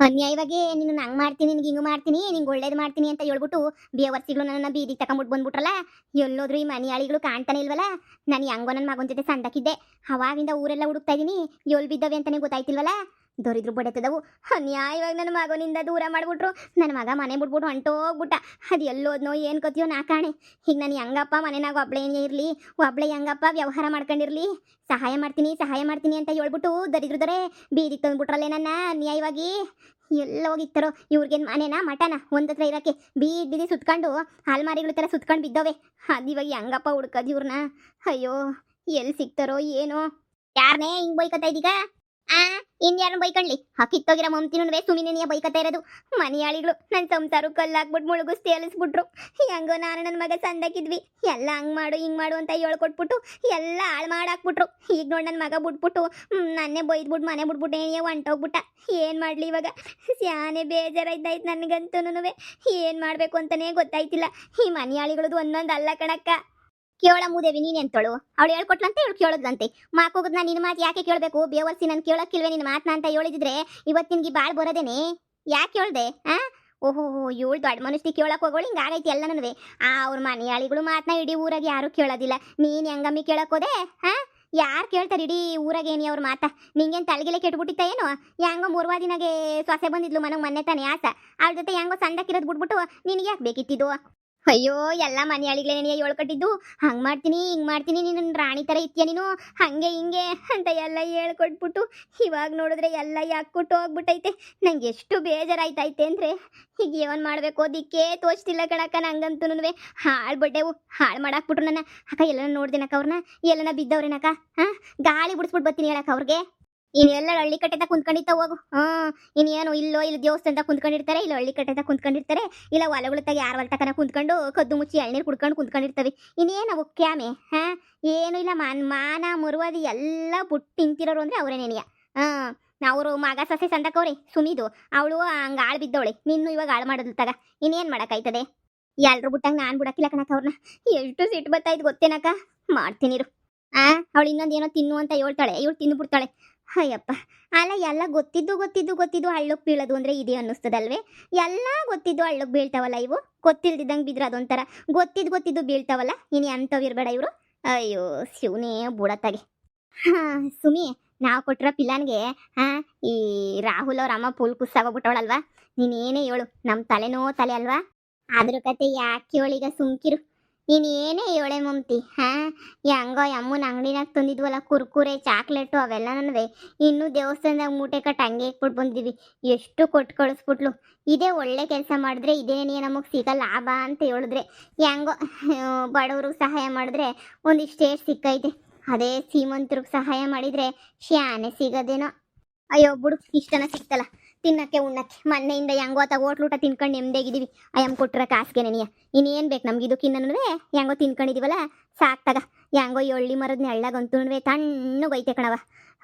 ಅನ್ಯಾಯವಾಗಿ ನಿನ್ನ ಹಂಗ್ ಮಾಡ್ತೀನಿ ನಿನ್ಗೆ ಹಿಂಗ್ ಮಾಡ್ತೀನಿ ನಿಂಗೆ ಒಳ್ಳೇದು ಮಾಡ್ತೀನಿ ಅಂತ ಹೇಳ್ಬಿಟ್ಟು ಬೇವರ್ಸಿಗಳು ನನ್ನ ಬೀದಿಗೆ ತಕೊಂಬಿಟ್ಟು ಬಂದ್ಬಿಟ್ರಲ್ಲ. ಎಲ್ಲೋದ್ರು ಈ ಮನೆಯಾಳಿಗಳು ಕಾಣ್ತಾನೆ ಇಲ್ವಲ್ಲ. ನಾನು ಹೆಂಗೋ ನನ್ನ ಮಗನ ಜೊತೆ ಸಂದಕ್ಕಿದ್ದೆ. ಅವಾಗಿಂದ ಊರೆಲ್ಲ ಹುಡುಕ್ತಾ ಇದೀನಿ. ಎಲ್ ಬಿದ್ದವೆ ಅಂತಾನೆ ಗೊತ್ತಾಯ್ತಿಲ್ವಲ್ಲ. ದೊರಿದ್ರು ಬಡತದವು. ಅನ್ಯಾಯವಾಗಿ ನನ್ನ ಮಗನಿಂದ ದೂರ ಮಾಡ್ಬಿಟ್ರು. ನನ್ನ ಮಗ ಮನೆ ಬಿಟ್ಬಿಟ್ಟು ಹೊಂಟೋಗ್ಬಿಟ್ಟ. ಅದು ಎಲ್ಲೋದ್ನೋ ಏನು ಕತಿಯೋ ನಾ ಕಾಣೆ. ಈಗ ನಾನು ಹೆಂಗಪ್ಪ ಮನೆನಾಗ ಒಬ್ಳೇ ಇರಲಿ, ಒಬ್ಳೆ ಹೆಂಗಪ್ಪ ವ್ಯವಹಾರ ಮಾಡ್ಕೊಂಡಿರ್ಲಿ. ಸಹಾಯ ಮಾಡ್ತೀನಿ ಅಂತ ಹೇಳ್ಬಿಟ್ಟು ದರಿದ್ರದರೆ ಬೀದಿಗೆ ತಂದ್ಬಿಟ್ರಲ್ಲೇ ನನ್ನ ಅನ್ಯಾಯವಾಗಿ. ಎಲ್ಲ ಹೋಗಿತ್ತಾರೋ ಇವ್ರಿಗೇನು ಮನೆನಾ ಮಟನ ಒಂದತ್ರ ಇರೋಕ್ಕೆ ಬೀದಿ ಸುತ್ಕೊಂಡು ಅಲ್ಮಾರಿಗಳ ಥರ ಸುತ್ಕೊಂಡು ಬಿದ್ದವೆ. ಅದು ಇವಾಗ ಹೆಂಗಪ್ಪ ಹುಡ್ಕೋದು ಇವ್ರನ್ನ. ಅಯ್ಯೋ ಎಲ್ಲಿ ಸಿಗ್ತಾರೋ ಏನೋ. ಯಾರನೇ ಹಿಂಗೆ ಬೈಕತ್ತಾ ಇದೀಗ? ಇನ್ಯಾರನ್ನ ಬೈಕಣ್ಲಿ? ಕಿತ್ತೋಗಿರೋ ಮಮ್ತಿನೂ ಸುಮಿನೇನಿಯ ಬೈಕತ್ತಾ ಇರೋದು. ಮನೆಯಾಳಿಗಳು ನನ್ನ ಸಂಸಾರ ಕಲ್ಲಾಕ್ಬಿಟ್ಟು ಮುಳುಗಿಸ್ ತೇಲಿಸ್ಬಿಟ್ರು. ಹೆಂಗೋ ನಾನು ನನ್ನ ಮಗ ಸಂದಕ್ಕಿದ್ವಿ. ಎಲ್ಲ ಹಂಗೆ ಮಾಡು ಹಿಂಗೆ ಮಾಡು ಅಂತ ಹೇಳ್ಕೊಟ್ಬಿಟ್ಟು ಎಲ್ಲ ಹಾಳು ಮಾಡಾಕ್ಬಿಟ್ರು. ಈಗ ನೋಡಿ ನನ್ನ ಮಗ ಬಿಟ್ಬಿಟ್ಟು ನನ್ನೇ ಬೈದ್ಬಿಟ್ಟು ಮನೆ ಬಿಟ್ಬಿಟ್ಟು ಏನೇ ಹೊಂಟೋಗ್ಬಿಟ್ಟ. ಏನು ಮಾಡಲಿ ಇವಾಗ? ಸ್ಯಾನೆ ಬೇಜಾರಾಯ್ತಾಯ್ತು ನನಗಂತೂ. ಏನು ಮಾಡಬೇಕು ಅಂತಲೇ ಗೊತ್ತಾಯ್ತಿಲ್ಲ. ಈ ಮನೆಯಾಳಿಗಳದು ಒಂದೊಂದು ಅಲ್ಲ ಕಣಕ್ಕ. ಕೇಳ ಮೂದೇವಿ ನೀನು ಎಂತಳು? ಅವಳು ಹೇಳ್ಕೊಟ್ಲಂತೆ, ಇವಳು ಕೇಳೋದ್ಲಂತೆ. ಮಾಕೋಗದ್ ನಾನು ನಿನ್ನ ಮಾತು ಯಾಕೆ ಕೇಳಬೇಕು? ಬೇವರ್ಸಿ ನಾನು ಕೇಳೋಕ್ಕಿಲ್ವೇ ನಿನ್ನ ಮಾತನ್ನ ಅಂತ ಹೇಳಿದ್ರೆ ಇವತ್ತು ನಿನ್ಗೆ ಬಾಳ್ ಬರೋದೇನೆ. ಯಾಕೆ ಹೇಳ್ದೆ? ಓಹೋ ಇವಳು ದೊಡ್ಡ ಮನುಷ್ಯ ಕೇಳಕ್ಕೆ ಹೋಗೋಳು ಹಿಂಗಾಗೈತಿ ಎಲ್ಲ ನನವೇ. ಅವ್ರ ಮನೆಯಾಳಿಗಳು ಮಾತನ್ನ ಇಡೀ ಊರಾಗ ಯಾರೂ ಕೇಳೋದಿಲ್ಲ. ನೀನು ಹೆಂಗಮ್ಮಿ ಕೇಳಕ್ಕೋದೆ? ಯಾರು ಕೇಳ್ತಾರೆ ಇಡೀ ಊರಾಗೇನಿ ಅವ್ರ ಮಾತ? ನಿಂಗೇನು ತಲೆಗಿಲೆ ಕೆಟ್ಬಿಟ್ಟಿತ್ತ ಏನು? ಹೆಂಗೋ ಮೂರ್ವಾ ದಿನಾಗೆ ಸೊಸೆ ಬಂದಿದ್ಲು ಮನೆಗೆ ಮೊನ್ನೆ ತಾನೆ ಆಸ. ಅವ್ಳ ಜೊತೆ ಹೆಂಗೋ ಸಂದಕ್ಕಿರೋದು ಬಿಟ್ಬಿಟ್ಟು ನಿನಗೆ ಯಾಕೆ ಬೇಕಿತ್ತಿದ್ದು? ಅಯ್ಯೋ ಎಲ್ಲ ಮನೆಯಾಳಿಗಳೇ ಹೇಳ್ಕೊಟ್ಟಿದ್ದು. ಹಂಗೆ ಮಾಡ್ತೀನಿ ಹಿಂಗೆ ಮಾಡ್ತೀನಿ, ನೀನು ರಾಣಿ ಥರ ಇತ್ತೀಯ ನೀನು, ಹಂಗೆ ಹಿಂಗೆ ಅಂತ ಎಲ್ಲ ಹೇಳ್ಕೊಟ್ಬಿಟ್ಟು ಇವಾಗ ನೋಡಿದ್ರೆ ಎಲ್ಲ ಯಾಕ್ಬಿಟ್ಟು ಹೋಗ್ಬಿಟ್ಟೈತೆ. ನಂಗೆ ಎಷ್ಟು ಬೇಜಾರಾಯ್ತೈತೆ ಅಂದರೆ ಈಗ ಏನು ಮಾಡಬೇಕು ದಿಕ್ಕೇ ತೋಚ್ತಿಲ್ಲ ಕಣಕ್ಕ. ನಂಗಂತೂ ಹಾಳು ಬಡ್ಡೆವು ಹಾಳು ಮಾಡಾಕ್ಬಿಟ್ರು ನನ್ನ. ಅಕ್ಕ ಎಲ್ಲನ ನೋಡ್ದೇನಕ್ಕ ಅವ್ರನ್ನ, ಎಲ್ಲನ ಬಿದ್ದವ್ರೇನಕ್ಕ. ಗಾಳಿ ಬಿಡಿಸ್ಬಿಟ್ಟು ಬರ್ತೀನಿ ಹೇಳಕ್ಕ ಅವ್ರಿಗೆ. ಎಲ್ಲ ಹಳ್ಳಿ ಕಟ್ಟೆದ ಕುಂತ್ಕೊಂಡಿತ್ತ ಹೋಗು. ಇನ್ನೇನು ಇಲ್ಲೋ ಇಲ್ಲಿ ದೇವಸ್ಥಾನದ ಕುಂತ್ಕೊಂಡಿರ್ತಾರೆ, ಇಲ್ಲ ಹಳ್ಳಿ ಕಟ್ಟೆದ ಕುಂತ್ಕೊಂಡಿರ್ತಾರೆ, ಇಲ್ಲ ಹೊಲಗಳತ್ತಾಗ ಯಾರ ಹೊಲ್ತಕನ ಕುಂತ್ಕೊಂಡು ಕದ್ದು ಮುಚ್ಚಿ ಎಳ್ನೀರು ಕುಡ್ಕೊಂಡು ಕುಂತ್ಕೊಂಡಿರ್ತವೆ. ಇನ್ನೇನು ಅವು ಕ್ಯಾಮೆ? ಏನು ಇಲ್ಲ. ಮಾನ ಮುರುವಾದಿ ಎಲ್ಲ ಬುಟ್ಟು ನಿಂತಿರೋರು ಅಂದರೆ ಅವರೇ ನೆನೆಯ. ಅವರು ಮಗ ಸೊಸೆ ಸಂದಕವ್ರೆ ಸುಮಿದು. ಅವಳು ಹಂಗೆ ಆಳು ಬಿದ್ದವಳೆ. ನಿನ್ನೂ ಇವಾಗ ಹಾಳು ಮಾಡೋದು ತಗ. ಇನ್ನೇನು ಮಾಡೋಕ್ಕಾಯ್ತದೆ? ಎಲ್ರು ಬಿಟ್ಟಂಗೆ ನಾನು ಬಿಡಕ್ಕಿಲ್ಲ ಕಣಕ್ಕ ಅವ್ರನ್ನ. ಎಷ್ಟು ಸಿಟ್ಟು ಬರ್ತಾಯ್ತು ಗೊತ್ತೇನಕ್ಕ? ಮಾಡ್ತೀನಿರು. ಅವಳು ಇನ್ನೊಂದು ಏನೋ ತಿನ್ನು ಅಂತ ಹೇಳ್ತಾಳೆ, ಇವಳು ತಿಂದು ಬಿಡ್ತಾಳೆ. ಅಯ್ಯಪ್ಪ ಅಲ್ಲ, ಎಲ್ಲ ಗೊತ್ತಿದ್ದು ಹಳ್ಳಕ್ಕೆ ಬೀಳೋದು ಅಂದರೆ ಇದೆ ಅನ್ನಿಸ್ತದಲ್ವೇ? ಎಲ್ಲ ಗೊತ್ತಿದ್ದು ಹಳ್ಳಕ್ಕೆ ಬೀಳ್ತಾವಲ್ಲ ಇವು. ಗೊತ್ತಿಲ್ದಿದ್ದಂಗೆ ಬಿದ್ರೆ ಅದೊಂಥರ. ಗೊತ್ತಿದ್ದು ಬೀಳ್ತಾವಲ್ಲ. ಇನ್ನು ಅಂಥವು ಇರಬೇಡ ಇವರು. ಅಯ್ಯೋ ಶಿವನೇ ಬುಡತ್ತಾಗೆ. ಸುಮಿ, ನಾವು ಕೊಟ್ಟಿರೋ ಪಿಲಾನ್ಗೆ ಈ ರಾಹುಲ್ ಅವ್ರ ಅಮ್ಮ ಫುಲ್ ಕುಸ್ಸಾಗೋಗ್ಬಿಟ್ಟವಳಲ್ವಾ? ನೀನೇನೇ ಹೇಳು, ನಮ್ಮ ತಲೆನೋ ತಲೆ ಅಲ್ವಾ? ಅದ್ರ ಕತೆ ಯಾಕೆ ಹೇಳೀಗ? ಸುಮ್ಕಿರು. ನೀನು ಏನೇ ಹೇಳೆ ಮಮ್ತಿ. ಹೆಂಗೋ ಅಮ್ಮನ ಅಂಗಡಿನಾಗ ತಂದಿದ್ವಲ್ಲ ಕುರ್ಕುರೆ ಚಾಕ್ಲೇಟು ಅವೆಲ್ಲ ನನವೆ ಇನ್ನೂ ದೇವಸ್ಥಾನದಾಗ ಮೂಟೆ ಕಟ್ಟು ಹಂಗೆ ಇಟ್ಬಿಟ್ಟು ಬಂದಿದ್ವಿ. ಎಷ್ಟು ಕೊಟ್ಟು ಕಳಿಸ್ಬಿಟ್ಲು. ಇದೇ ಒಳ್ಳೆ ಕೆಲಸ ಮಾಡಿದ್ರೆ ಇದೇನೇ ನಮಗೆ ಸಿಗೋ ಲಾಭ ಅಂತ ಹೇಳಿದ್ರೆ, ಹೆಂಗೋ ಬಡವ್ರಿಗೆ ಸಹಾಯ ಮಾಡಿದ್ರೆ ಒಂದಿಷ್ಟೇ ಸಿಕ್ಕೈತೆ. ಅದೇ ಶ್ರೀಮಂತರಿಗೆ ಸಹಾಯ ಮಾಡಿದರೆ ಶಾನೆ ಸಿಗೋದೇನೋ. ಅಯ್ಯೋ ಬಿಡು, ಇಷ್ಟನ ಸಿಕ್ತಲ್ಲ ತಿನ್ನಕ್ಕೆ ಉಣ್ಣಕ್ಕೆ. ಮೊನ್ನೆಯಿಂದ ಹೆಂಗೋ ಆತ ಹೋಟ್ಲೂಟ ತಿನ್ಕೊಂಡು ನೆಮ್ಮದಿಯಾಗಿದ್ದೀವಿ. ಅಯ್ಯಮ್ಮ ಕೊಟ್ಟಿರೋ ಕಾಸಿಗೆ ನೆನೆಯ. ಇನ್ನೇನು ಬೇಕು ನಮ್ಗೆ? ಇದಕ್ಕಿನ್ನೂ ಹೆಂಗೋ ತಿನ್ಕೊಂಡಿದ್ದೀವಲ್ಲ ಸಾಕ್ತಾಗ. ಹೆಂಗೋ ಎಳ್ಳಿ ಮರದ ನೆಳ್ಳಾಗಂತೂ ತಣ್ಣಗೈತೆ ಕಣವ.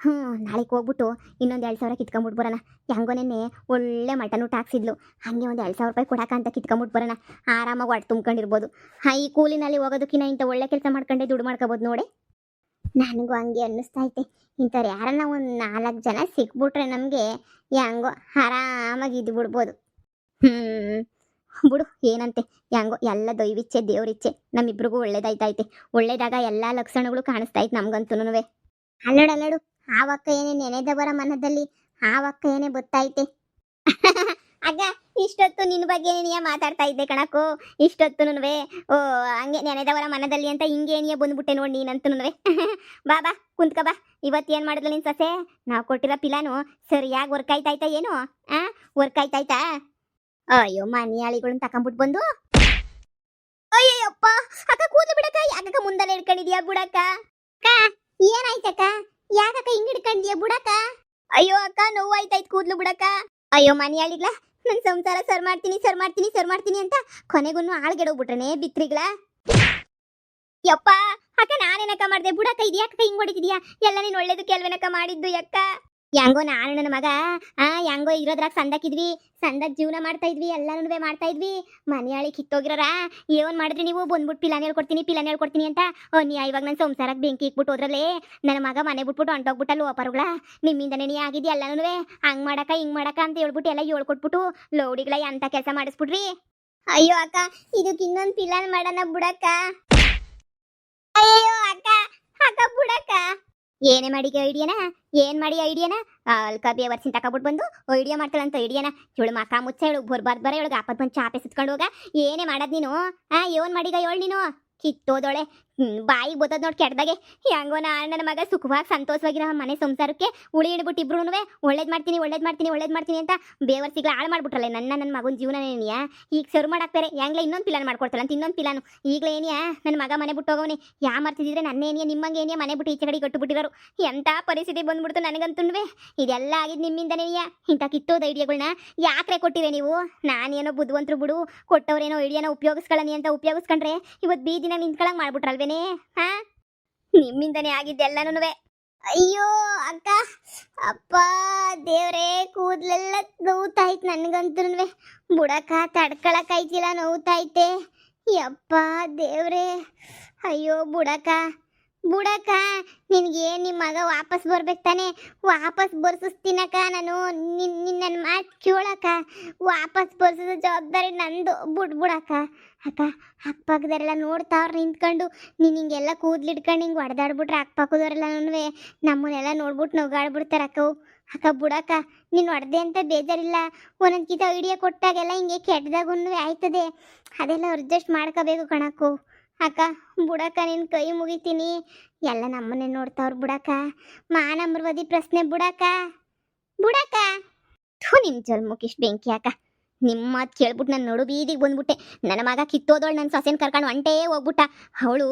ನಾಳೆಗೆ ಹೋಗ್ಬಿಟ್ಟು ಇನ್ನೊಂದು 2,000 ಕಿತ್ಕೊಂಬಿಟ್ಟು ಬರೋಣ. ಹೆಂಗೋ ನೆನ್ನೆ ಒಳ್ಳೆ ಮಟನ್ ಊಟ ಹಾಕ್ಸಿದ್ಲು. ಹಾಗೆ ಒಂದು 2,000 ರೂಪಾಯಿ ಕೊಡಾಕ ಅಂತ ಕಿತ್ಕೊಂಬಿಟ್ಟು ಬರೋಣ. ಆರಾಮಾಗಿ ಹೊಟ್ಟೆ ತುಂಬ್ಕೊಂಡಿರ್ಬೋದು. ಈ ಕೂಲಿನಲ್ಲಿ ಹೋಗೋದಕ್ಕಿಂತ ಇಂಥ ಒಳ್ಳೆ ಕೆಲಸ ಮಾಡ್ಕೊಂಡೆ ದುಡ್ಡು ಮಾಡ್ಕೋಬೋದು ನೋಡಿ. ನನಗೂ ಹಂಗೆ ಅನ್ನಿಸ್ತೈತೆ. ಇಂಥವ್ರು ಯಾರನ್ನ ಒಂದು 4 ಜನ ಸಿಕ್ಬಿಟ್ರೆ ನಮಗೆ ಹೆಂಗೋ ಆರಾಮಾಗಿ ಇದ್ದು ಬಿಡ್ಬೋದು. ಬಿಡು ಏನಂತೆ. ಹೆಂಗೋ ಎಲ್ಲ ದೈವಿಚ್ಛೆ ದೇವ್ರಿಚ್ಛೆ ನಮ್ಮಿಬ್ರಿಗೂ ಒಳ್ಳೇದಾಯ್ತೈತೆ. ಒಳ್ಳೇದಾಗ ಎಲ್ಲ ಲಕ್ಷಣಗಳು ಕಾಣಿಸ್ತೈತೆ ನಮ್ಗಂತೂ. ಅಲ್ಲೋಡು ಆವಕ್ಕ ಏನೇ ನೆನೆದವರ ಮನದಲ್ಲಿ ಆವಕ್ಕ ಏನೇ ಗೊತ್ತೈತೆ. ಆಗ ಇಷ್ಟೊತ್ತು ನಿನ್ನ ಬಗ್ಗೆ ಏನಿಯ ಮಾತಾಡ್ತಾ ಇದ್ದೆ ಕಣಕ್ಕೋ. ಇಷ್ಟೊತ್ತು ಓ ಹಂಗೆ ನೆನೆದವರ ಮನದಲ್ಲಿ ಅಂತ ಹಿಂಗೇನಿಯ ಬಂದ್ಬಿಟ್ಟೆ ನೋಡಿ ನೀನಂತೂ. ಬಾ ಕುಂತ್ಕ ಬಾ. ಇವತ್ತು ಏನು ಮಾಡಿದ್ಲು ನಿನ್ನ ಸೊಸೆ? ನಾವು ಕೊಟ್ಟಿರೋ ಪಿಲಾನು ಸರಿಯಾಗಿ ವರ್ಕ್ ಆಯ್ತಾಯ್ತಾ ಏನು? ವರ್ಕ್ ಆಯ್ತಾಯ್ತಾ? ಅಯ್ಯೋ ಮನೆಯಾಳಿಗಳನ್ನ ತಕೊಂಬಿಟ್ಟು ಬಂದು. ಅಯ್ಯಪ್ಪ ಅಕ್ಕ ಕೂದಲು ಬಿಡಕ್ಕ. ಯಾಕಕ್ಕ ಮುಂದಲ್ಲ ಹಿಡ್ಕೊಂಡಿದ್ಯಾ? ಬುಡಕ್ಕ ಅಕ್ಕ. ಏನಾಯ್ತಕ್ಕ? ಯಾಕಕ್ಕ ಹಿಂಗ್ ಹಿಡ್ಕೊಂಡಿದ್ಯಾ? ಬುಡಕ್ಕ. ಅಯ್ಯೋ ಅಕ್ಕ ನೋವಾಯ್ತಾಯ್ತು ಕೂದಲು ಬಿಡಕ್ಕ. ಅಯ್ಯೋ ಮನೆಯಾಳಿಗ್ಲ ನನ್ನ ಸಂಸಾರ ಸರ್ ಮಾಡ್ತೀನಿ ಅಂತ ಕೊನೆಗೂ ಆಳ್ಗೆಡೋಗ್ಬಿಟ್ರನೆ ಬಿತ್ರಿಗ್ಲ. ಯಪ್ಪ ಅಕ್ಕ ನಾನೇನಕ್ಕ ಮಾಡ್ದೆ? ಬುಡಕ್ಕ ಇದು ಯಾಕಕ್ಕ ಹಿಂಗ್ ಹೊಡಿತಿದ್ಯಾ? ಎಲ್ಲ ನೀನು ಒಳ್ಳೇದು ಕೆಲ್ವೇನಕ್ಕ ಮಾಡಿದ್ದು ಯಕ್ಕ. ಹೆಂಗೋ ನಾನು ನನ್ನ ಮಗ ಹೆಂಗೋ ಇರೋದ್ರಾಗ ಸಂದಕ್ಕಿದ್ವಿ, ಸಂದಕ್ ಜೀವನ ಮಾಡ್ತಾ ಇದ್ವಿ, ಎಲ್ಲಾನು ಮಾಡ್ತಾ ಇದ್ವಿ. ಮನೆಯಾಳಿ ಕಿತ್ತೋಗಿರೋರ ಏನ್ ಮಾಡಿದ್ರಿ ನೀವು ಬಂದ್ಬಿಟ್ಟು ಪಿಲಾನ್ ಹೇಳ್ಕೊಡ್ತೀನಿ ಅಂತ. ನೀ ಇವಾಗ ನನ್ನ ಸಂಸಾರಕ್ಕೆ ಬೆಂಕಿ ಇಕ್ಬಿಟ್ಟು ಹೋದ್ರಲ್ಲೇ ನನ್ನ ಮಗ ಮನೆ ಬಿಟ್ಬಿಟ್ಟು ಹೊಂಟೋಗ್ಬಿಟ್ಟಲ್ಲ ಓಪರುಗಳ. ನಿಮ್ಮಿಂದನೇ ನೀ ಆಗಿದ್ದಿ ಎಲ್ಲಾನು ಹಂಗ್ ಮಾಡಕ ಹಿಂಗ್ ಮಾಡಕ ಅಂತ ಹೇಳ್ಬಿಟ್ಟು ಎಲ್ಲ ಹೇಳ್ಕೊಟ್ಬಿಟ್ಟು ಲೌಡಿಗಳ ಎಂತ ಕೆಲಸ ಮಾಡಿಸ್ಬಿಟ್ರಿ. ಅಯ್ಯೋ ಅಕ್ಕ, ಇದಕ್ಕೆ ಇನ್ನೊಂದು ಪಿಲಾನ್ ಮಾಡೋಣ ಬುಡಕ್ಕ. ಅಯ್ಯೋ ಅಕ್ಕ, ಅಕ್ಕ ಬುಡಕ್ಕ. ಏನೇ ಮಾಡಿ ಐಡಿಯಾನ ಅಲ್ಕ ಬೇವರ್ಸಿನ ತಕೊಬಿಟ್ಟು ಬಂದು ಐಡಿಯಾ ಮಾಡ್ತಾಳಂತ ಐಡಿಯಾನ. ಇವಳು ಮಕ ಮುಚ್ಚ ಹೇಳು ಬರ್ಬಾರ್ದು ಬರ ಇವಳಿಗೆ ಆಪತ್ ಬಂದು ಚಾಪೆ ಸುತ್ಕೊಂಡು ಹೋಗ. ಏನೇ ಮಾಡದ್ ನೀನು ಏನ್ ಮಾಡೀಗ ಹೇಳು ನೀನು ಕಿತ್ತೋದೊಳೆ ಬಾಯಿ ಬತ್ತದ ನೋಡಿ ಕೆಟ್ಟದಾಗೆ. ಹೆಂಗೋ ನನ್ನ ಮಗ ಸುಖವಾಗಿ ಸಂತೋಷವಾಗಿರೋ ಮನೆ ಸಂಸಾರಕ್ಕೆ ಉಳಿ ಹಿಡ್ಬಿಟ್ಟು ಇಬ್ರು ಒಳ್ಳೇದು ಮಾಡ್ತೀನಿ ಅಂತ ಬೇವರ್ಸಿಗಳು ಹಾಳು ಮಾಡ್ಬಿಟ್ರಲ್ಲ ನನ್ನ ಮಗನ ಜೀವನನೇನಿಯಾ. ಈಗ ಸರು ಮಾಡಕ್ ಬೇರೆ ಹೆಂಗ್ಲ ಇನ್ನೊಂದು ಪಿಲಾನ್ ಮಾಡ್ಕೊಡ್ತಾಳ ಅಂತ ಇನ್ನೊಂದು ಪಿಲಾನು. ಈಗಲೇ ಏನಿಯಾ ನನ್ನ ಮಗ ಮನೆ ಬಿಟ್ಟು ಹೋಗವನಿ. ಮಾಡ್ತಿದ್ರೆ ನನ್ನೇನಿಯಾ ನಿಮ್ಮಂಗೆ ಏನಿಯಾ ಮನೆ ಬಿಟ್ಟು ಈಚೆ ಕಡೆ ಕಟ್ಟುಬಿಟ್ಟಿರೋರು. ಎಂಥ ಪರಿಸ್ಥಿತಿ ಬಂದ್ಬಿಡ್ತು ನನಗಂತುವೆ. ಇದೆಲ್ಲ ಆಗಿದ್ದು ನಿಮ್ಮಿಂದನೇನಿಯಾ. ಇಂಥ ಕಿತ್ತೋದ ಐಡಿಯಾಗಳನ್ನ ಯಾಕ್ರೆ ಕೊಟ್ಟಿವೆ ನೀವು? ನಾನೇನೋ ಬುದ್ಧಿವಂತರು ಬಿಡು, ಕೊಟ್ಟವ್ರೇನೋ ಐಡಿಯಾನ ಉಪಯೋಗಿಸ್ಕೊಳ್ಳಿ ಅಂತ ಉಪಯೋಗಿಸ್ಕೊಂಡ್ರೆ ಇವತ್ತು ಬೀದಿನ ನಿಂತ್ಕೊಳಂಗ್ ಮಾಡ್ಬಿಟ್ರಲ್ವೇನೆ. ನಿಮ್ಮಿಂದನೇ ಆಗಿದ್ದೆಲ್ಲನೂ. ಅಯ್ಯೋ ಅಕ್ಕ, ಅಪ್ಪ ದೇವ್ರೇ, ಕೂದಲೆಲ್ಲ ನೋವುತ್ತಾಯ್ತು ನನಗಂತೂ. ಬುಡಕ ತಡ್ಕೊಳಕಾಯ್ತಿಲ್ಲ, ನೋವುತ್ತೈತೆ. ಯಪ್ಪ ದೇವ್ರೇ, ಅಯ್ಯೋ ಬುಡಕ ನಿನ್ಗೇನು ನಿಮ್ಮ ಮಗ ವಾಪಸ್ ಬರ್ಬೇಕು ತಾನೆ? ವಾಪಸ್ ಬರ್ಸಿಸ್ತೀನಕ್ಕ ನಾನು. ನನ್ನ ಮಾತು ಕೇಳಕ್ಕ. ವಾಪಸ್ ಬರ್ಸಿದ ಜವಾಬ್ದಾರಿ ನಂದು. ಬುಡಕ್ಕ ಅಕ್ಕ. ಅಕ್ಕಪಕ್ಕದವರೆಲ್ಲ ನೋಡ್ತಾವ್ರು ನಿಂತ್ಕೊಂಡು. ನೀನು ಹಿಂಗೆಲ್ಲ ಕೂದ್ಲಿಟ್ಕೊಂಡು ಹಿಂಗೆ ಹೊಡೆದಾಡ್ಬಿಟ್ರೆ ಅಕ್ಕಪಕ್ಕದವರೆಲ್ಲ ನಮ್ಮನ್ನೆಲ್ಲ ನೋಡ್ಬಿಟ್ಟು ನಗಾಡ್ಬಿಡ್ತಾರೆ ಅಕ್ಕವು. ಅಕ್ಕ ಬುಡಕ್ಕ, ನೀನು ಹೊಡೆದೆ ಅಂತ ಬೇಜಾರಿಲ್ಲ. ಒಂದೊಂದ್ಕಿತ ಐಡಿಯಾ ಕೊಟ್ಟಾಗೆಲ್ಲ ಹಿಂಗೆ ಕೆಟ್ಟದಾಗೂ ಆಯ್ತದೆ. ಅದೆಲ್ಲ ಅಡ್ಜಸ್ಟ್ ಮಾಡ್ಕೋಬೇಕು ಕಣಕ್ಕು. ಅಕ್ಕ ಬುಡಕ್ಕ, ನಿನ್ನ ಕೈ ಮುಗಿತೀನಿ. ಎಲ್ಲ ನಮ್ಮನ್ನೇ ನೋಡ್ತಾವ್ರು ಬುಡಕ್ಕ. ಮಾನಮರ್ವಾದಿ ಪ್ರಶ್ನೆ ಬುಡಕ್ಕ. ನಿನ್ನ ಜಲ್ಮುಖಿಷ್ಟು ಬೆಂಕಿ ಅಕ್ಕ. ನಿಮ್ಮ ಮಾತು ಕೇಳ್ಬಿಟ್ಟು ನಾನು ನೋಡು ಬೀದಿಗೆ ಬಂದ್ಬಿಟ್ಟೆ. ನನ್ನ ಮಗ ಕಿತ್ತೋದವಳು ನನ್ನ ಸೊಸೆನ ಕರ್ಕೊಂಡು ಹೊಂಟೇ ಹೋಗ್ಬಿಟ್ಟ. ಅವಳು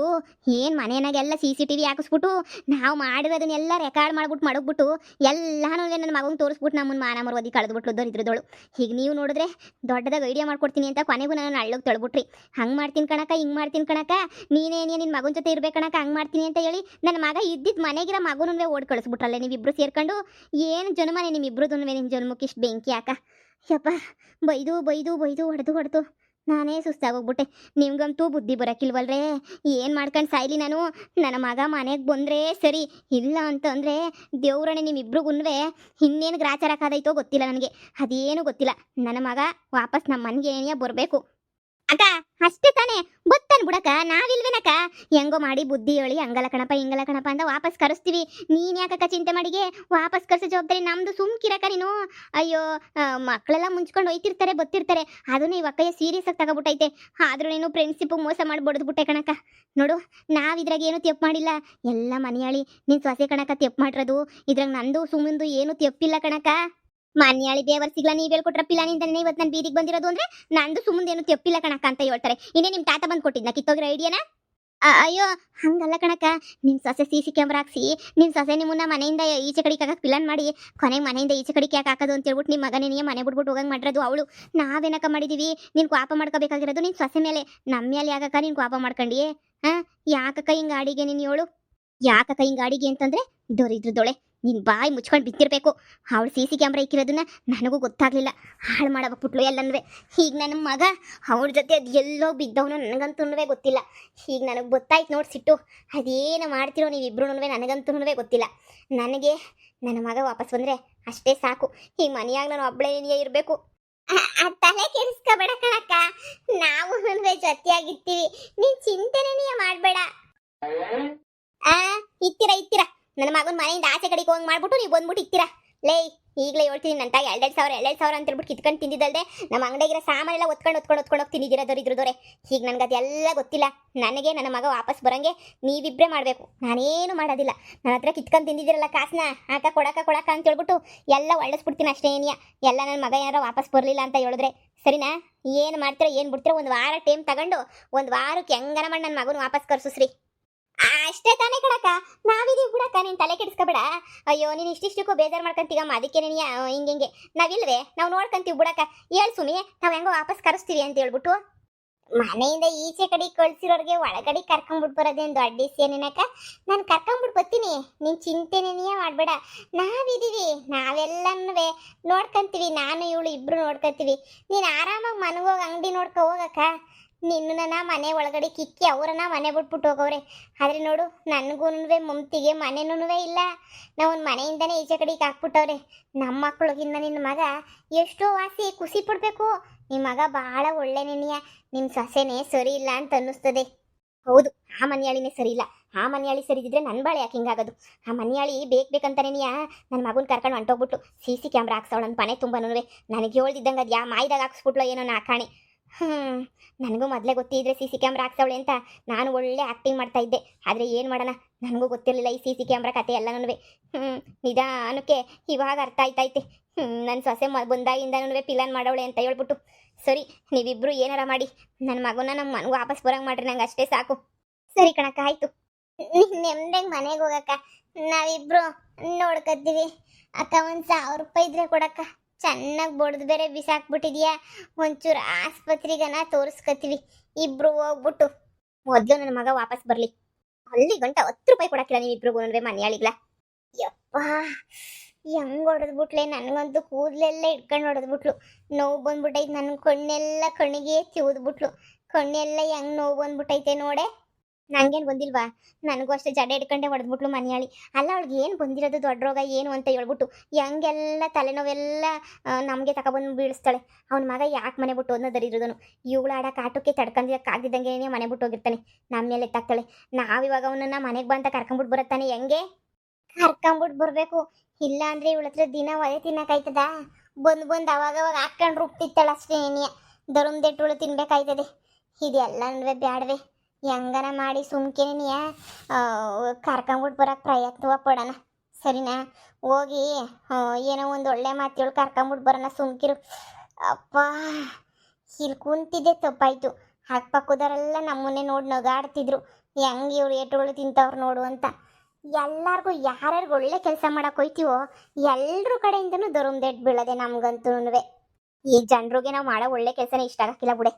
ಏನು ಮನೆಯಾಗೆಲ್ಲ CCTV ಹಾಕಿಸ್ಬಿಟ್ಟು ನಾವು ಮಾಡಿರೋದನ್ನೆಲ್ಲ ರೆಕಾರ್ಡ್ ಮಾಡ್ಬಿಟ್ಟು ಮಡಗ್ಬಿಟ್ಟು ಎಲ್ಲಾನು ನನ್ನ ಮಗಂಗೆ ತೋರಿಸ್ಬಿಟ್ಟು ನಮ್ಮನ್ನು ಮಾನಮರ್ವಾದಿ ಕಳೆದ್ಬಿಟ್ಲು ದರಿದ್ರದವಳು. ಈಗ ನೀವು ನೋಡಿದ್ರೆ ದೊಡ್ಡದಾಗ ಐಡಿಯಾ ಮಾಡ್ಕೊಡ್ತೀನಿ ಅಂತ ಕೊನೆಗೂ ನಾನು ಹಳ್ಳೋಗಿ ತಳ್ಬಿಟ್ರಿ. ಹಂಗೆ ಮಾಡ್ತೀನಿ ಕಣಕ್ಕ, ಹಿಂಗೆ ಮಾಡ್ತೀನಿ ಕಣಕ್ಕ, ನೀನೇನೇ ನಿನ್ನ ಮಗನ ಜೊತೆ ಇರ್ಬೇಕಣಕ್ಕ, ಹಂಗೆ ಮಾಡ್ತೀನಿ ಅಂತ ಹೇಳಿ ನನ್ನ ಮಗ ಇದ್ದಿದ್ದು ಮನೆಗಿರೋ ಮಗುನೂ ಓಡ್ ಕಳಿಸ್ಬಿಟ್ರಲ್ಲ ನೀವಿಬ್ರು ಸೇರ್ಕೊಂಡು. ಏನು ಜನ್ಮನೆ ನಿಮ್ಮಿಬ್ರದ್ದು. ನಿಮ್ಮ ಜನ್ಮಕ್ಕಿಷ್ಟು ಬೆಂಕಿ ಅಕ್ಕ. ಯಪ್ಪ, ಬೈದು ಹೊಡೆದು ನಾನೇ ಸುಸ್ತಾಗೋಗ್ಬಿಟ್ಟೆ. ನಿಮ್ಗಂತೂ ಬುದ್ಧಿ ಬರೋಕ್ಕಿಲ್ವಲ್ರೇ? ಏನು ಮಾಡ್ಕೊಂಡು ಸಾಯ್ಲಿ ನಾನು? ನನ್ನ ಮಗ ಮನೆಗೆ ಬಂದರೆ ಸರಿ, ಇಲ್ಲ ಅಂತಂದರೆ ದೇವ್ರನೇ ನಿಮ್ಮಿಬ್ರಿಗೂ ಇನ್ನೇನು ಗ್ರಾಚಾರಕ್ಕಾದೈತೋ ಗೊತ್ತಿಲ್ಲ ನನಗೆ. ಅದೇನು ಗೊತ್ತಿಲ್ಲ. ನನ್ನ ಮಗ ವಾಪಸ್ ನಮ್ಮ ಮನೆಗೆ ಏನಿಯಾ ಬರಬೇಕು ಅಕ್ಕ. ಅಷ್ಟೇ ತಾನೇ, ಗೊತ್ತಾನ ಬಿಡಕ್ಕ, ನಾವಿಲ್ವೇನಕ್ಕ? ಹೆಂಗೋ ಮಾಡಿ ಬುದ್ಧಿ ಹೇಳಿ ಹಂಗಲ್ಲ ಕಣಪ್ಪ ಅಂತ ವಾಪಸ್ ಕರೆಸ್ತೀವಿ. ನೀನು ಯಾಕಕ್ಕ ಚಿಂತೆ ಮಾಡಿಗೆ? ವಾಪಸ್ ಕರ್ಸೋ ಜವಾಬ್ದಾರಿ ನಮ್ಮದು. ಸುಮ್ಕಿರಕ್ಕ ನೀನು. ಅಯ್ಯೋ, ಮಕ್ಕಳೆಲ್ಲ ಮುಂಚ್ಕೊಂಡು ಹೋಯ್ತಿರ್ತಾರೆ ಬತ್ತಿರ್ತಾರೆ. ಅದನ್ನು ಇವಕ್ಕಯ್ಯ ಸೀರಿಯಸ್ ಆಗಿ ತಗೋಬಿಟ್ಟೈತೆ. ಆದ್ರೂ ನೀನು ಫ್ರೆಂಡ್ಶಿಪ್ ಮೋಸ ಮಾಡಿ ಬಡ್ದ್ಬಿಟ್ಟೆ ಕಣಕ್ಕ. ನೋಡು, ನಾವಿದ್ರಾಗ ಏನು ತೆಪ್ಪು ಮಾಡಿಲ್ಲ. ಎಲ್ಲ ಮನೆಯಾಳಿ ನಿನ್ನ ಸೊಸೆ ಕಣಕ್ಕ ತೆಪ್ಪು ಮಾಡಿರೋದು. ಇದ್ರಾಗ ನಂದು ಸುಮ್ಮಂದು ಏನು ತೆಪ್ಪಿಲ್ಲ ಕಣಕ್ಕ. ಮನೆಯಾಳಿ ಬೇವರ್ಸಿಗ್ಲ ನೀವು ಹೇಳ್ಕೊಟ್ರ ಪಿಲಾನಿಂದನೇ ಇವತ್ತು ನಾನು ಬೀದಿಗೆ ಬಂದಿರೋದು ಅಂದ್ರೆ ನಂದು ಸುಮ್ಮಂದೇನು ತೆಪ್ಪಿಲ್ಲ ಕಣಕ್ಕ ಅಂತ ಹೇಳ್ತಾರೆ. ಇನ್ನೇ ನಿಮ್ಮ ತಾತ ಬಂದು ಕೊಟ್ಟಿದ್ನ ಕಿತ್ತೋಗಿರೋ ಐಡಿಯಾನ? ಅಯ್ಯೋ ಹಂಗಲ್ಲ ಕಣಕ್ಕ. ನಿಮ್ಮ ಸೊಸೆ CC ಕ್ಯಾಮ್ರಾ ಹಾಕ್ಸಿ ನಿಮ್ಮ ಸೊಸೆ ನಿಮ್ಮನ್ನ ಮನೆಯಿಂದ ಈಚೆ ಕಡೆಗೆ ಹಾಕಕ್ಕೆ ಪ್ಲಾನ್ ಮಾಡಿ ಕೊನೆಗೆ ಮನೆಯಿಂದ ಈಚೆ ಕಡೆಗೆ ಯಾಕೆ ಹಾಕೋದು ಅಂತ ಹೇಳ್ಬಿಟ್ಟು ನಿಮ್ಮ ಮಗನೇ ಮನೆ ಬಿಟ್ಬಿಟ್ಟು ಹೋಗಂಗೆ ಮಾಡಿರೋದು ಅವಳು. ನಾವೇನಕ್ಕ ಮಾಡಿದೀವಿ? ನೀನು ಕೋಪ ಮಾಡ್ಕೋಬೇಕಾಗಿರೋದು ನಿನ್ನ ಸೊಸೆ ಮೇಲೆ. ನಮ್ಮ ಮೇಲೆ ಯಾಕಕ್ಕ ನೀನು ಕೋಪ ಮಾಡ್ಕೊಂಡಿಯೇ? ಯಾಕಕ್ಕ ಹಿಂಗೆ ಅಡಿಗೆ ನೀನು ಹೇಳು? ಯಾಕಕ್ಕ ಹಿಂಗೆ ಅಡಿಗೆ ಅಂತಂದ್ರೆ ದೊರಿದ್ರದೊಳೆ ನಿನ್ನ ಬಾಯಿ ಮುಚ್ಕೊಂಡು ಬಿತ್ತಿರ್ಬೇಕು. ಅವಳು CC ಕ್ಯಾಮ್ರಾ ಇಕ್ಕಿರೋದನ್ನ ನನಗೂ ಗೊತ್ತಾಗ್ಲಿಲ್ಲ. ಹಾಳು ಮಾಡಬಿಟ್ಲು ಎಲ್ಲನೂ. ಈಗ ನನ್ನ ಮಗ ಅವ್ರ ಜೊತೆ ಅದು ಎಲ್ಲೋ ಬಿದ್ದವನು ನನಗಂತೂ ಗೊತ್ತಿಲ್ಲ. ಈಗ ನನಗೆ ಗೊತ್ತಾಯ್ತು ನೋಡಿ ಸಿಟ್ಟು. ಅದೇನು ಮಾಡ್ತಿರೋ ನೀವಿಬ್ರು ನನಗಂತೂ ಗೊತ್ತಿಲ್ಲ. ನನಗೆ ನನ್ನ ಮಗ ವಾಪಸ್ ಬಂದರೆ ಅಷ್ಟೇ ಸಾಕು. ಈ ಮನೆಯಾಗ ನಾನು ಒಬ್ಬಳೇ ಇರಬೇಕು. ತಲೆ ಕೆಡಿಸ್ಕೋಬೇಡ ಕಣಕ್ಕ, ನಾವು ಜೊತೆಯಾಗಿರ್ತೀವಿ. ನೀನು ಚಿಂತೆನೇ ಮಾಡಬೇಡ. ಇತ್ತೀರಾ ನನ್ನ ಮಗನ ಮನೆಯಿಂದ ಆಚೆ ಕಡೆಗೆ ಹೋಗಿ ಮಾಡ್ಬಿಟ್ಟು ನೀವು ಬಂದ್ಬಿಟ್ಟು ಇತ್ತೀರಾ? ಲೇ, ಈಗಲೇ ಹೇಳ್ತೀನಿ ನಂತ 2,000 ಅಂತ ಹೇಳ್ಬಿಟ್ಟು ಕಿತ್ಕೊಂಡು ತಿಂದಿದ್ದಲ್ದೆ ನಮ್ಮ ಅಂಗಡಿಗಿರೋ ಸಾಮಾನೆಲ್ಲ ಒತ್ಕೊಂಡು ತಿಂದಿದ್ದೀರಾ ದರಿದ್ರದವ್ರೆ. ಈಗ ನನಗೆ ಅದೆಲ್ಲ ಗೊತ್ತಿಲ್ಲ. ನನಗೆ ನನ್ನ ಮಗ ವಾಪಸ್ ಬರೋಂಗೆ ನೀವಿಬ್ಬರೇ ಮಾಡಬೇಕು. ನಾನೇನು ಮಾಡೋದಿಲ್ಲ. ನನ್ನ ಹತ್ರ ಕಿತ್ಕೊಂಡು ತಿಂದಿದ್ದೀರಲ್ಲ ಕಾಸನ್ನ ಆಕ ಕೊಡಕ ಅಂತ ಹೇಳ್ಬಿಟ್ಟು ಎಲ್ಲ ಒಳ್ಳಿಸ್ಬಿಡ್ತೀನಿ ಅಷ್ಟೇ. ಏನಿಯಾ ಎಲ್ಲ ನನ್ನ ಮಗ ಏನಾರ ವಾಪಸ್ ಬರಲಿಲ್ಲ ಅಂತ ಹೇಳಿದ್ರೆ ಸರಿನಾ? ಏನು ಮಾಡ್ತೀರೋ ಏನು ಬಿಡ್ತೀರೋ ಒಂದು ವಾರ ಟೈಮ್ ತಗೊಂಡು ಒಂದು ವಾರಕ್ಕೆ ಹೆಂಗನ ಮಾಡಿ ನನ್ನ ಮಗನ ವಾಪಸ್ ಕರ್ಸಿಸ್ರಿ. ಅಷ್ಟೇ ತಾನೇ ಕಣಕ್ಕ, ನಾವಿದೀವಿ ಬಿಡಕ್ಕ, ನೀನು ತಲೆ ಕೆಡಿಸ್ಕೊಬೇಡ. ಅಯ್ಯೋ, ನೀನು ಇಷ್ಟಿಷ್ಟಕ್ಕೂ ಬೇಜಾರು ಮಾಡ್ಕೊಂತೀಗಮ್ಮ. ಅದಕ್ಕೆ ನೀನು ಹಿಂಗೆ ನಾವಿಲ್ವೇ? ನಾವು ನೋಡ್ಕೊಂತೀವಿ ಬಿಡಕ್ಕ. ಹೇಳು ಸುಮಿ, ನಾವು ಹೆಂಗೋ ವಾಪಸ್ ಕರೆಸ್ತೀವಿ ಅಂತ ಹೇಳ್ಬಿಟ್ಟು. ಮನೆಯಿಂದ ಈಚೆ ಕಡೆ ಕಳ್ಸಿರೋರ್ಗೆ ಒಳಗಡೆ ಕರ್ಕೊಂಡ್ಬಿಟ್ಟು ಬರೋದೇನು ದೊಡ್ಡ ವಿಷಯನೇನಕ್ಕ. ನಾನು ಕರ್ಕೊಂಡ್ಬಿಟ್ಟು ಬರ್ತೀನಿ, ನೀನು ಚಿಂತೆನೇ ಮಾಡಬೇಡ. ನಾವಿದೀವಿ, ನಾವೆಲ್ಲನೂ ನೋಡ್ಕೊಂತೀವಿ. ನಾನು ಇವಳು ಇಬ್ರು ನೋಡ್ಕೊಂತೀವಿ. ನೀನು ಆರಾಮಾಗಿ ಮನೆಗೋಗಿ ಅಂಗಡಿ ನೋಡ್ಕೊ ಹೋಗಕ್ಕ. ನಿನ್ನನ್ನ ಮನೆ ಒಳಗಡೆ ಕಿಕ್ಕಿ ಅವರನ್ನ ಮನೆ ಬಿಟ್ಬಿಟ್ಟು ಹೋಗವ್ರೆ. ಆದರೆ ನೋಡು, ನನಗೂ ಮಮತಿಗೆ ಮನೆನೂ ಇಲ್ಲ. ನಾವೊಂದು ಮನೆಯಿಂದನೇ ಈಚೆ ಕಡೆಗೆ ಹಾಕ್ಬಿಟ್ಟವ್ರೆ. ನಮ್ಮ ಮಕ್ಳಿಗಿನ್ನ ನಿನ್ನ ಮಗ ಎಷ್ಟೋ ವಾಸಿ ಖುಷಿ ಪಡಬೇಕು. ನಿಮ್ಮ ಮಗ ಭಾಳ ಒಳ್ಳೆ ನೆನೆಯ. ನಿಮ್ಮ ಸೊಸೆನೇ ಸರಿ ಇಲ್ಲ ಅಂತ ಅನ್ನಿಸ್ತದೆ. ಹೌದು, ಆ ಮನೆಯಾಳಿನೇ ಸರಿ ಇಲ್ಲ. ಆ ಮನೆಯಾಳಿ ಸರಿ ಇದ್ದಿದ್ರೆ ನನ್ನ ಬಾಳೆ ಯಾಕೆ ಹಿಂಗಾಗೋದು. ಆ ಮನೆಯಾಳಿ ಬೇಕಂತಾನೆ ನನ್ನ ಮಗನ ಕರ್ಕೊಂಡು ಹೊಂಟೋಗ್ಬಿಟ್ಟು CC ಕ್ಯಾಮ್ರಾ ಹಾಕ್ಸವಳು ನನ್ನ ಮನೆ ತುಂಬನೂ. ನನಗೆ ಹೇಳ್ದಿದ್ದಂಗೆ ಅದು ಮಾಯ್ದಾಗ ಹಾಕ್ಸ್ಬಿಟ್ಲು ಏನೋ ನಾಕಾಣೆ. ನನಗೂ ಮೊದಲೇ ಗೊತ್ತಿದ್ರೆ CC ಕ್ಯಾಮ್ರಾ ಹಾಕ್ಸವಳೆ ಅಂತ ನಾನು ಒಳ್ಳೆ ಆ್ಯಕ್ಟಿಂಗ್ ಮಾಡ್ತಾ ಇದ್ದೆ. ಆದರೆ ಏನು ಮಾಡೋಣ, ನನಗೂ ಗೊತ್ತಿರಲಿಲ್ಲ ಈ CC ಕ್ಯಾಮ್ರಾ ಕತೆ ಎಲ್ಲನೂ. ನಿಧಾನಕ್ಕೆ ಇವಾಗ ಅರ್ಥ ಆಯ್ತೈತೆ. ನನ್ನ ಸೊಸೆ ಬಂದಾಗಿಂದನೂ ಪಿಲಾನ್ ಮಾಡವಳೆ ಅಂತ ಹೇಳ್ಬಿಟ್ಟು. ಸರಿ, ನೀವಿಬ್ರು ಏನಾರ ಮಾಡಿ ನನ್ನ ಮಗನ ನಮ್ಮ ಮನೆಗೆ ವಾಪಸ್ ಬರೋಂಗೆ ಮಾಡ್ರಿ, ನಂಗೆ ಅಷ್ಟೇ ಸಾಕು. ಸರಿ ಕಣಕ್ಕ, ಆಯಿತು. ನೆಮ್ಮದಂಗೆ ಮನೆಗೆ ಹೋಗಕ್ಕ, ನಾವಿಬ್ರು ನೋಡ್ಕೊತೀವಿ. ಅಕ್ಕ, 1,000 ರೂಪಾಯಿ ಇದ್ರೆ ಕೊಡಕ್ಕ. ಚೆನ್ನಾಗಿ ಬಡ್ದು ಬೇರೆ ಬಿಸಾಕ್ಬಿಟ್ಟಿದ್ಯಾ. ಒಂಚೂರು ಆಸ್ಪತ್ರೆಗನ ತೋರಿಸ್ಕೊತೀವಿ ಇಬ್ರು ಹೋಗ್ಬಿಟ್ಟು. ಮೊದಲು ನನ್ನ ಮಗ ವಾಪಸ್ ಬರಲಿ. ಅಲ್ಲಿ ಗಂಟ 10 ರೂಪಾಯಿ ಕೊಡಕ್ಕಿಲ್ಲ ನೀವಿಬ್ರಿಗೂ ಮನೆಯಾಳಿಗ್ಲ. ಯಪ್ಪ, ಹೆಂಗೆ ಹೊಡೆದ್ಬಿಟ್ಲೆ. ನನಗಂತೂ ಕೂದಲೆಲ್ಲ ಇಟ್ಕೊಂಡು ಹೊಡೆದ್ಬಿಟ್ಲು. ನೋವು ಬಂದ್ಬಿಟ್ಟೈತೆ. ನನ್ನ ಕಣ್ಣಿಗೆ ತಿವಿದ್ಬಿಟ್ಲು. ಕಣ್ಣೆಲ್ಲ ಹೆಂಗೆ ನೋವು ಬಂದ್ಬಿಟ್ಟೈತೆ ನೋಡೆ. ನಂಗೇನು ಬಂದಿಲ್ವಾ? ನನಗೂ ಅಷ್ಟೇ ಜಡೆ ಹಿಡ್ಕೊಂಡೆ ಹೊಡೆದ್ಬಿಟ್ಲು ಮನೆಯಾಳಿ. ಅಲ್ಲ, ಅವಳಿಗೆ ಏನು ಬಂದಿರೋದು ದೊಡ್ಡ ರೋಗ ಏನು ಅಂತ ಹೇಳ್ಬಿಟ್ಟು ಹೆಂಗೆಲ್ಲ ತಲೆನೋವೆಲ್ಲ ನಮಗೆ ತಗೊಬಂದು ಬೀಳಿಸ್ತಾಳೆ. ಅವನ ಮಗ ಯಾಕೆ ಮನೆ ಬಿಟ್ಟು ಹೋದ್ನ ದರಿದ್ರದನು. ಇವಳು ಆಡ ಕಾಟಕ್ಕೆ ತಡ್ಕೊಂಡಿದ್ದಕ್ಕಾಗ್ದಿದ್ದಂಗೆ ಮನೆ ಬಿಟ್ಟು ಹೋಗಿರ್ತಾನೆ, ನಮ್ಮ ಮೇಲೆ ಎತ್ತಾಕ್ತಾಳೆ. ನಾವಿವಾಗ ಅವನನ್ನು ಮನೆಗೆ ಬಂತ ಕರ್ಕೊಂಬಿಟ್ಟು ಬರುತ್ತಾನೆ. ಹೆಂಗೆ ಕರ್ಕೊಂಬಿಟ್ಟು ಬರಬೇಕು? ಇಲ್ಲ ಅಂದರೆ ಇವಳ ಹತ್ರ ದಿನ ಒದೆ ತಿನ್ನೋಕಾಯ್ತದ? ಬಂದು ಅವಾಗ ಹಾಕ್ಕೊಂಡು ರುಬ್ತಿತ್ತಾಳೆ ಅಷ್ಟೇ. ಏನಿಯ ದರುಮ್ದೆಟ್ಟುಳು ತಿನ್ಬೇಕಾಯ್ತದೆ. ಇದೆಲ್ಲನೂ ಬ್ಯಾಡವೆ. ಹೆಂಗನ ಮಾಡಿ ಸುಮ್ಕೆನೆಯ ಕರ್ಕೊಂಬಿಟ್ಟು ಬರೋಕೆ ಪ್ರಯತ್ನ ಪಡೋಣ, ಸರಿನಾ? ಹೋಗಿ ಏನೋ ಒಂದು ಒಳ್ಳೆ ಮಾತೇಳು ಕರ್ಕೊಂಬಿಟ್ಟು ಬರೋಣ, ಸುಮ್ಕಿರು. ಅಪ್ಪ, ಇಲ್ಲಿ ಕುಂತಿದ್ದೆ ತಪ್ಪಾಯಿತು. ಅಕ್ಕಪಕ್ಕದವರೆಲ್ಲ ನಮ್ಮನ್ನೇ ನೋಡಿ ನಗಾಡ್ತಿದ್ರು. ಹೆಂಗೆ ಇವ್ರು ಏಟುಗಳು ತಿಂತವ್ರು ನೋಡು ಅಂತ. ಎಲ್ಲರಿಗೂ ಯಾರ್ಯಾರಿಗೂ ಒಳ್ಳೆ ಕೆಲಸ ಮಾಡೋಕೆ ಹೋಯ್ತೀವೋ ಎಲ್ಲರ ಕಡೆಯಿಂದನೂ ದರುಮ್ದೆಟ್ಟು ಬೀಳದೆ ನಮ್ಗಂತೂ. ಈ ಜನರಿಗೆ ನಾವು ಮಾಡೋ ಒಳ್ಳೆ ಕೆಲಸನೇ ಇಷ್ಟ ಆಗಕ್ಕಿಲ್ಲ ಬಿಡೆ.